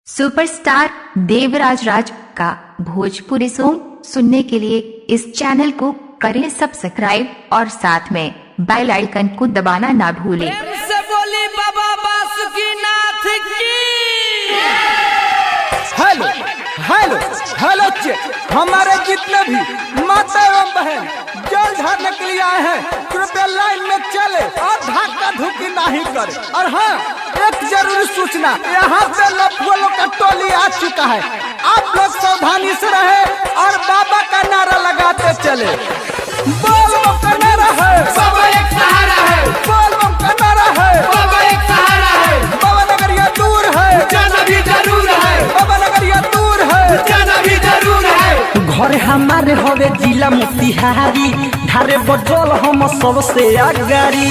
Superstar Devraj राज का Bhojpuri song सुनने के लिए इस चैनल को करें सब्सक्राइब और साथ में बेल आइकन को दबाना ना भूलें। प्रेम से बोली बाबा बासुकीनाथ की। हेलो हेलो हेलो चेक हमारे जितने भी माता एवं बहन जल ढारने के लिए आए हैं कृपया लाइन में चले और धक्का धुकी नहीं करे। और हाँ, एक जरूरी सूचना, यहाँ पे लफुओं का टोली आ चुका है। आप लोग सावधानी से रहे और बाबा का नारा लगाते चले। बोल बम का नारा है, बाबा एक सहारा है, बोल बम का नारा है, बाबा एक सहारा है, बाबा नगरिया दूर है, जाना भी जरूर है, बाबा नगरिया दूर है, जाना भी जरूर है। घर हमारे हवे जिला मोतिहारी, धारे बजल हम सबसे आगारी।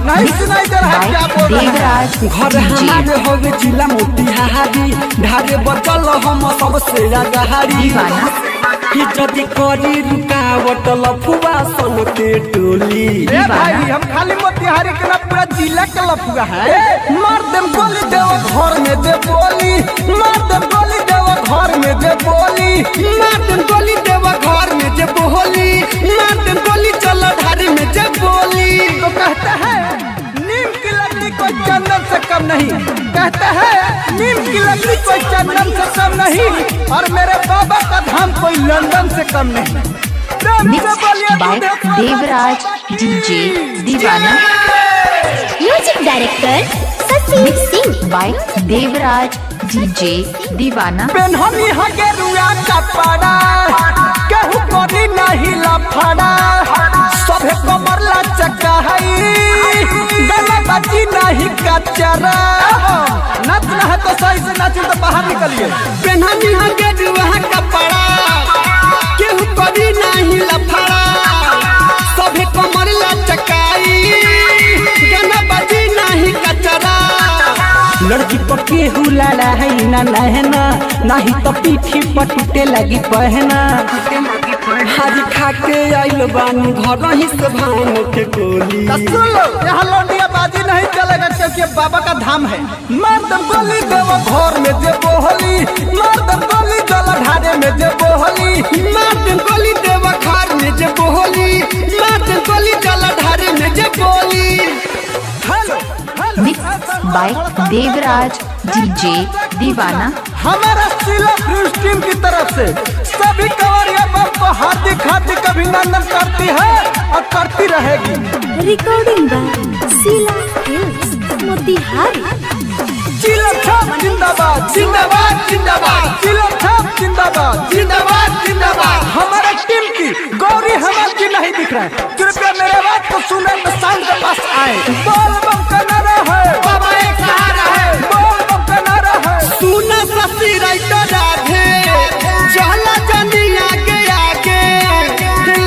नहीं सुनाई दे रहा है क्या बोल रहे हैं? देवराज घर हमारे हवे जिला मोतिहारी, धारे बजल हम सबसे आगारी। दीवाना कि जदि करी रुकावट लफुआ सन के टोली। ए भाई, हम खाली मोतिहारी के ना पूरा जिला के लफुआ है। मार देम गोली देव घर में दे बोली, मार देम गोली देव घर में दे बोली, मार देम गोली देवा घर में जे बोली, मार देम गोली चल धारी में जे बोली। तो कहते हैं नीम की लकड़ी कोई चंदन से कम नहीं, कहते हैं नीम की लकड़ी कोई चंदन से कम नहीं, और मेरे बाबा का धाम कोई लंदन से कम नहीं। प्रेम से मिक्स बोलिए बाय देवराज डीजे दीवाना। म्यूजिक डायरेक्टर ससी सिंह बाय देवराज डीजे दीवाना। पेन्हनी हगे रुआ कपड़ा, केहू करी नहीं लफड़ा, सभे कमर लचका है, गला बची नहीं कचरा। नचना है तो सही से नाचो, तो बाहर निकलिए। पेन्हनी हगे दुआ कपड़ा, केहू करी नहीं लफड़ा, सभे कमर लचकाई, गाना बजी नहीं कचरा। लड़की पर केहू लाला है ना नहना, नहीं तो पीठी पर टूटे लगी पहना। हारी खा के आइल बानी घर ही से भान के गोली। तो सुन लो, यहाँ लौंडिया बाजी नहीं चलेगा क्योंकि बाबा का धाम है। मार दम गोली देव घर में दे बोली, मार दम गोली जल ढारे में दे बोली, मार देम गोली देवा घर में जे बोली, मार देम गोली चल धारे में जे बोली। Hello mix by Devraj DJ दीवाना। हमारा सिला फ्यूज टीम की तरफ से सभी कंवरिया बम को हार्दिक हार्दिक अभिनंदन करती है और करती रहेगी। Recording by Sheela films Motihari. चिलम छाप जिंदाबाद, जिंदाबाद जिंदाबाद, चिलम छाप जिंदाबाद, जिंदाबाद जिंदाबाद। हमारे टीम की गौरी हेमंत जी नहीं दिख रहे हैं, कृपया मेरे बात को सुने तो साउंड के पास आए। बोल बम का नारा है, बाबा एक सहारा है, बोल बम का नारा है। सुना ससी राइटर राधे, चला जानी आगे आगे,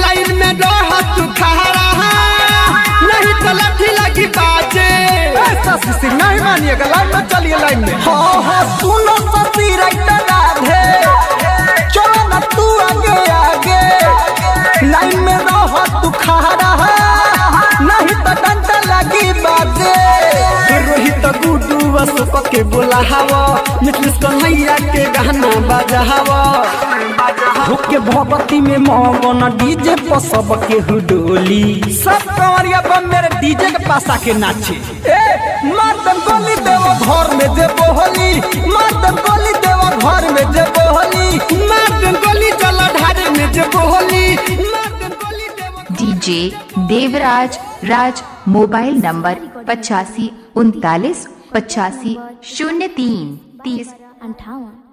लाइन में रह तू खड़ा, नहीं तो लाठी लगी बाजे। ऐसा सिसी नहीं मानिएगा, लाइन में चलिए, लाइन में। हाँ हाँ, सुनो ससी राइटर राधे, चलो ना तू आगे आगे, लाइन में रह तू खड़ा, नहीं तो डंडा लगी बाजे। रोहित गुडू अशोक के बोला हवा, निकलिस कन्हैया के गाना बाजा हवा। होके भगवती में मगन डीजे पर सब के हुडोली। सब कंवरिया बम मेरे डीजे के पास आके नाचे। मार दम गोली देव घर में दे बोली, मार दम गोली देव घर में दे बोली, मार देम गोली चल ढारे में जे बोली, मार देम गोली देव। DJ Devraj Raj. Mobile number 85 39 85 03 30। 58